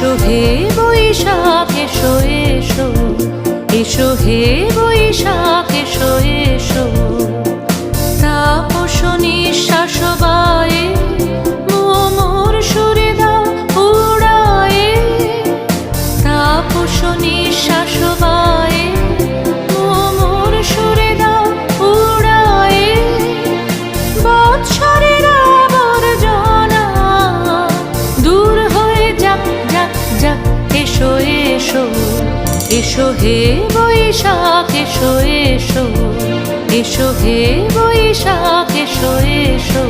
এসো হে বৈশাখ এসো এসো, এসো হে বৈশাখ এসো এসো। তাপস নিঃশ্বাস বায়ে মোর সুরে দাও উড়ায়ে, তাপস নিঃশ্বাস বায়ে মোর সুরে দাও উড়ায়ে। বৎসরের আবর্জনা দূর হয়ে যাক যাক যাক, এসো এসো, এসো হে বৈশাখ এসো এসো, এসো হে বৈশাখ এসো এসো।